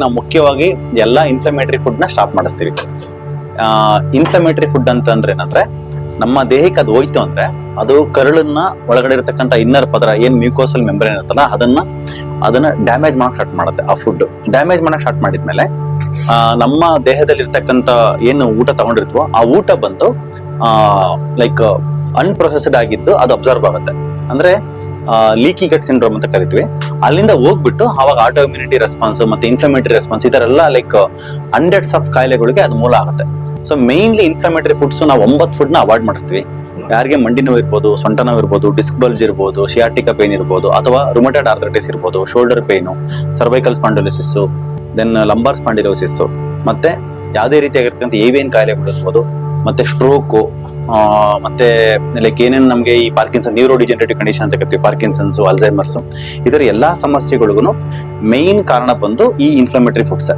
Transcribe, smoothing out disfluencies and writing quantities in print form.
ನಾವು ಮುಖ್ಯವಾಗಿ ಎಲ್ಲಾ ಇನ್ಫ್ಲಮೇಟರಿ ಫುಡ್ ನ ಸ್ಟಾಪ್ ಮಾಡಿಸ್ತೀವಿ. ಇನ್ಫ್ಲಮೇಟರಿ ಫುಡ್ ಅಂತಂದ್ರೆ ಏನಂದ್ರೆ ನಮ್ಮ ದೇಹಕ್ಕೆ ಅದು ಹೋಯ್ತು ಅಂದ್ರೆ ಅದು ಕರುಳನ್ನ ಒಳಗಡೆ ಇರತಕ್ಕಂತ ಇನ್ನರ್ ಪದರ ಏನ್ ಮ್ಯೂಕೋಸಲ್ ಮೆಂಬ್ರೇನ್ ಇರುತ್ತಲ್ಲ ಅದನ್ನ ಡ್ಯಾಮೇಜ್ ಮಾಡಕ್ ಸ್ಟಾರ್ಟ್ ಮಾಡುತ್ತೆ. ಆ ಫುಡ್ ಡ್ಯಾಮೇಜ್ ಮಾಡಕ್ ಸ್ಟಾರ್ಟ್ ಮಾಡಿದ್ಮೇಲೆ ನಮ್ಮ ದೇಹದಲ್ಲಿ ಇರ್ತಕ್ಕಂತ ಏನು ಊಟ ತಗೊಂಡಿರ್ತೀವೋ ಆ ಊಟ ಬಂದು ಲೈಕ್ ಅನ್ಪ್ರೊಸೆಸ್ಡ್ ಆಗಿದ್ದು ಅದು ಅಬ್ಸರ್ವ್ ಆಗುತ್ತೆ. ಅಂದ್ರೆ ಲೀಕಿ ಗಟ್ ಸಿಂಡ್ರೋಮ್ ಅಂತ ಕರಿತೀವಿ. ಅಲ್ಲಿಂದ ಹೋಗ್ಬಿಟ್ಟು ಅವಾಗ ಆಟೋ ಇಮ್ಯುನಿಟಿ ರೆಸ್ಪಾನ್ಸ್ ಮತ್ತೆ ಇನ್ಫ್ಲಮೇಟರಿ ರೆಸ್ಪಾನ್ಸ್ ಈ ತರ ಎಲ್ಲ ಲೈಕ್ ಹಂಡ್ರೆಡ್ಸ್ ಆಫ್ ಕಾಯಿಲೆಗಳಿಗೆ ಅದು ಮೂಲ ಆಗುತ್ತೆ. ಸೊ ಮೇನ್ಲಿ ಇನ್ಫ್ಲಮೇಟರಿ ಫುಡ್ಸ್ ನಾವು 9 ಫುಡ್ ನ ಅವಾಯ್ಡ್ ಮಾಡಿಸ್ತೀವಿ. ಯಾರಿಗೆ ಮಂಡಿ ನೋವು ಇರ್ಬೋದು, ಸೊಂಟ ನೋವು ಇರ್ಬೋದು, ಡಿಸ್ಕ್ ಬಲ್ಜ್ ಇರ್ಬೋದು, ಸಿಯಾಟಿಕಾ ಪೇನ್ ಇರ್ಬೋದು, ಅಥವಾ ರುಮಟೆಡ್ ಆರ್ಥರೈಟಿಸ್ ಇರ್ಬೋದು, shoulder pain, cervical spondylosis, then lumbar spondylosis, ಮತ್ತೆ ಯಾವುದೇ ರೀತಿಯಾಗಿರ್ತಕ್ಕಂಥ ಏವಿಯನ್ ಕಾಯಿಲೆಗಳು ಇರ್ಬೋದು, ಮತ್ತೆ ಸ್ಟ್ರೋಕು, ಮತ್ತೆ ಲೈಕ್ ಏನೇನು ನಮಗೆ ಈ ಪಾರ್ಕಿನ್ಸನ್ ನ್ಯೂರೋ ಡಿಜೆನರೇಟಿವ್ ಕಂಡೀಷನ್ ಅಂತ ಕರಿತೀವಿ, ಪಾರ್ಕಿನ್ಸನ್ಸ್, ಅಲ್ಝೈಮರ್ಸ್, ಇದರ ಎಲ್ಲಾ ಸಮಸ್ಯೆಗಳಿಗೂ ಮೈನ್ ಕಾರಣ ಬಂದು ಈ ಇನ್ಫ್ಲಮೇಟರಿ ಫುಡ್ಸ್.